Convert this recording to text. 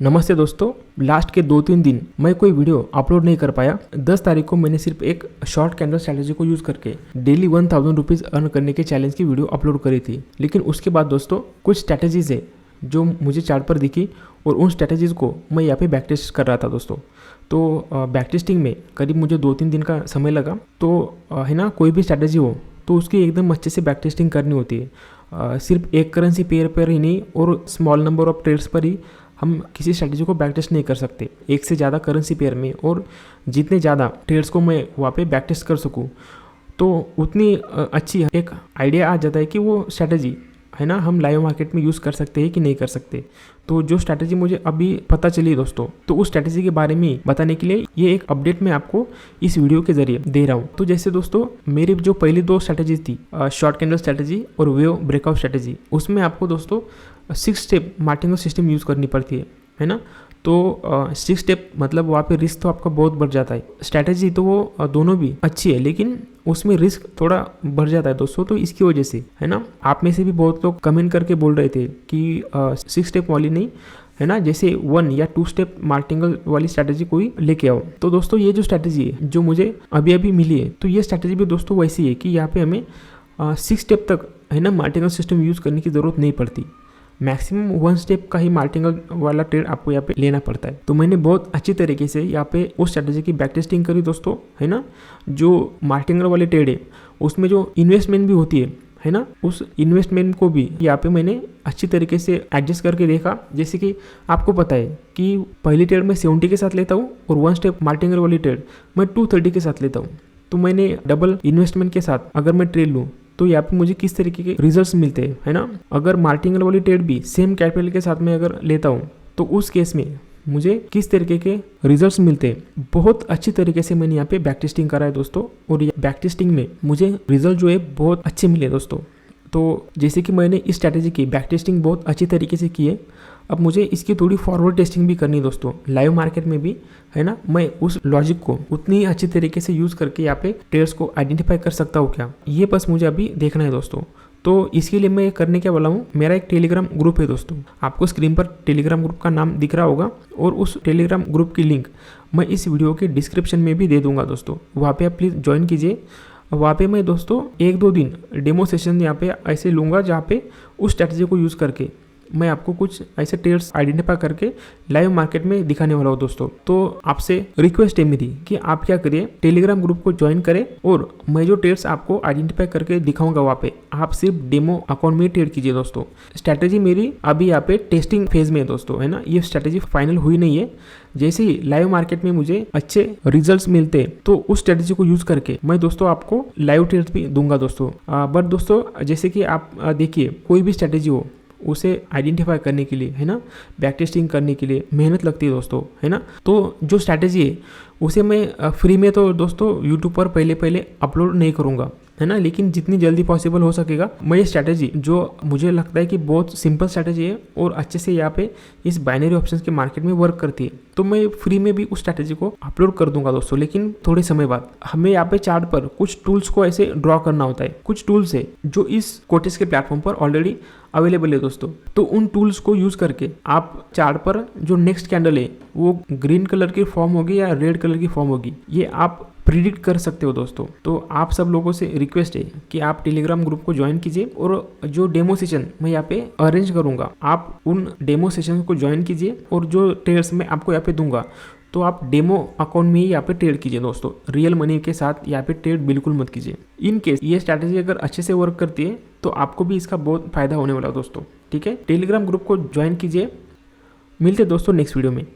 नमस्ते दोस्तों, लास्ट के 2-3 दिन मैं कोई वीडियो अपलोड नहीं कर पाया। 10 तारीख को मैंने सिर्फ एक शॉर्ट कैंडल स्ट्रैटेजी को यूज़ करके डेली 1000 रुपीज़ अर्न करने के चैलेंज की वीडियो अपलोड करी थी। लेकिन उसके बाद दोस्तों कुछ स्ट्रैटेजीज है जो मुझे चार्ट पर दिखी और उन स्ट्रैटेजीज़ को मैं यहाँ पे बैक टेस्ट कर रहा था दोस्तों। तो बैक टेस्टिंग में करीब मुझे 2-3 दिन का समय लगा। तो है ना, कोई भी स्ट्रैटेजी हो तो उसकी एकदम अच्छे से बैक टेस्टिंग करनी होती है। सिर्फ एक करेंसी पेयर पर ही नहीं और स्मॉल नंबर ऑफ ट्रेड्स पर ही हम किसी स्ट्रैटेजी को बैक टेस्ट नहीं कर सकते। एक से ज़्यादा करेंसी पेयर में और जितने ज़्यादा ट्रेड्स को मैं वहाँ पे बैक टेस्ट कर सकूँ तो उतनी अच्छी एक आइडिया आ जाता है कि वो स्ट्रैटेजी है ना हम लाइव मार्केट में यूज़ कर सकते हैं कि नहीं कर सकते। तो जो स्ट्रैटेजी मुझे अभी पता चली दोस्तों, तो उस स्ट्रैटेजी के बारे में बताने के लिए ये एक अपडेट मैं आपको इस वीडियो के जरिए दे रहा हूँ। तो जैसे दोस्तों मेरी जो पहली 2 स्ट्रैटेजीज थी, शॉर्ट कैंडल स्ट्रैटेजी और वेव ब्रेकआउट स्ट्रैटेजी, उसमें आपको दोस्तों 6 स्टेप मार्टिंगल सिस्टम यूज़ करनी पड़ती है ना। तो 6 स्टेप मतलब वहाँ पे रिस्क तो आपका बहुत बढ़ जाता है। स्ट्रैटेजी तो वो दोनों भी अच्छी है लेकिन उसमें रिस्क थोड़ा बढ़ जाता है दोस्तों। तो इसकी वजह से है ना, आप में से भी बहुत लोग कमेंट करके बोल रहे थे कि 6 स्टेप वाली नहीं है ना, जैसे 1 या 2 स्टेप मार्टिंगल वाली स्ट्रैटेजी कोई लेके आओ। तो दोस्तों ये जो स्ट्रैटेजी है जो मुझे अभी अभी मिली है, तो ये स्ट्रैटेजी भी दोस्तों वैसी है कि यहाँ पे हमें 6 स्टेप तक है ना मार्टिंगल सिस्टम यूज़ करने की ज़रूरत नहीं पड़ती। मैक्सिमम 1 स्टेप का ही मार्टिंगल वाला ट्रेड आपको यहाँ पे लेना पड़ता है। तो मैंने बहुत अच्छी तरीके से यहाँ पे उस स्ट्रैटेजी की बैक टेस्टिंग करी दोस्तों, है ना। जो मार्टिंगल वाले ट्रेड है उसमें जो इन्वेस्टमेंट भी होती है ना, उस इन्वेस्टमेंट को भी यहाँ पे मैंने अच्छी तरीके से एडजस्ट करके देखा। जैसे कि आपको पता है कि पहली ट्रेड मैं 70 के साथ लेता हूँ और 1 स्टेप मार्टिंगल वाली ट्रेड मैं 230 के साथ लेता हूँ। तो मैंने डबल इन्वेस्टमेंट के साथ अगर मैं ट्रेड लूँ तो यहाँ पे मुझे किस तरीके के रिजल्ट्स मिलते हैं, है ना। अगर मार्टिंगल वाली ट्रेड भी सेम कैपिटल के साथ में अगर लेता हूँ तो उस केस में मुझे किस तरीके के रिजल्ट्स मिलते हैं, बहुत अच्छी तरीके से मैंने यहाँ पे बैक टेस्टिंग करा है दोस्तों। और बैक टेस्टिंग में मुझे रिजल्ट जो है बहुत अच्छे मिले दोस्तों। तो जैसे कि मैंने इस स्ट्रैटेजी की बैक टेस्टिंग बहुत अच्छी तरीके से की है, अब मुझे इसकी थोड़ी फॉरवर्ड टेस्टिंग भी करनी है दोस्तों लाइव मार्केट में भी, है ना। मैं उस लॉजिक को उतनी अच्छी तरीके से यूज़ करके यहाँ पे ट्रेड्स को आइडेंटिफाई कर सकता हूँ क्या, ये बस मुझे अभी देखना है दोस्तों। तो इसके लिए मैं करने क्या वाला हूँ, मेरा एक टेलीग्राम ग्रुप है दोस्तों, आपको स्क्रीन पर टेलीग्राम ग्रुप का नाम दिख रहा होगा और उस टेलीग्राम ग्रुप की लिंक मैं इस वीडियो के डिस्क्रिप्शन में भी दे दूंगा दोस्तों। वहाँ पे आप प्लीज़ ज्वाइन कीजिए। वहाँ पे मैं दोस्तों 1-2 दिन डेमो सेशन यहाँ पे ऐसे लूँगा जहाँ पे उस स्ट्रैटेजी को यूज़ करके मैं आपको कुछ ऐसे ट्रेड्स आइडेंटिफाई करके लाइव मार्केट में दिखाने वाला हूँ दोस्तों। तो आपसे रिक्वेस्ट है मेरी कि आप क्या करिए, टेलीग्राम ग्रुप को ज्वाइन करें और मैं जो ट्रेड्स आपको आइडेंटिफाई करके दिखाऊंगा वहाँ पे आप सिर्फ डेमो अकाउंट में ट्रेड कीजिए दोस्तों। स्ट्रैटेजी मेरी अभी यहाँ पे टेस्टिंग फेज में है दोस्तों, है ना। ये स्ट्रैटेजी फाइनल हुई नहीं है। जैसे ही लाइव मार्केट में मुझे अच्छे रिजल्ट्स मिलते हैं तो उस स्ट्रैटेजी को यूज करके मैं दोस्तों आपको लाइव ट्रेड्स भी दूंगा दोस्तों। बट दोस्तों जैसे कि आप देखिए, कोई भी स्ट्रैटेजी हो उसे आइडेंटिफाई करने के लिए, है ना, बैक टेस्टिंग करने के लिए मेहनत लगती है दोस्तों, है ना। तो जो स्ट्रैटेजी है उसे मैं फ्री में तो दोस्तों यूट्यूब पर पहले अपलोड नहीं करूँगा, है ना। लेकिन जितनी जल्दी पॉसिबल हो सकेगा मैं ये स्ट्रैटेजी जो मुझे लगता है कि बहुत सिंपल स्ट्रैटेजी है और अच्छे से यहाँ पे इस बाइनरी ऑप्शंस के मार्केट में वर्क करती है, तो मैं फ्री में भी उस स्ट्रैटेजी को अपलोड कर दूंगा दोस्तों। लेकिन थोड़े समय बाद हमें यहाँ पे चार्ट पर कुछ टूल्स को ऐसे ड्रॉ करना होता है। कुछ टूल्स है जो इस कोटेस के प्लेटफॉर्म पर ऑलरेडी अवेलेबल है दोस्तों। तो उन टूल्स को यूज करके आप चार्ट पर जो नेक्स्ट कैंडल है वो ग्रीन कलर की फॉर्म होगी या रेड कलर की फॉर्म होगी, ये आप प्रिडिक्ट कर सकते हो दोस्तों। तो आप सब लोगों से रिक्वेस्ट है कि आप टेलीग्राम ग्रुप को ज्वाइन कीजिए और जो डेमो सेशन मैं यहाँ पे अरेंज करूँगा आप उन डेमो सेशन को ज्वाइन कीजिए और जो ट्रेड्स मैं आपको यहाँ पे दूंगा तो आप डेमो अकाउंट में ही यहाँ पे ट्रेड कीजिए दोस्तों। रियल मनी के साथ यहाँ पे ट्रेड बिल्कुल मत कीजिए। इन केस ये स्ट्रैटेजी अगर अच्छे से वर्क करती है तो आपको भी इसका बहुत फायदा होने वाला दोस्तों, ठीक है। टेलीग्राम ग्रुप को ज्वाइन कीजिए। मिलते दोस्तों नेक्स्ट वीडियो में।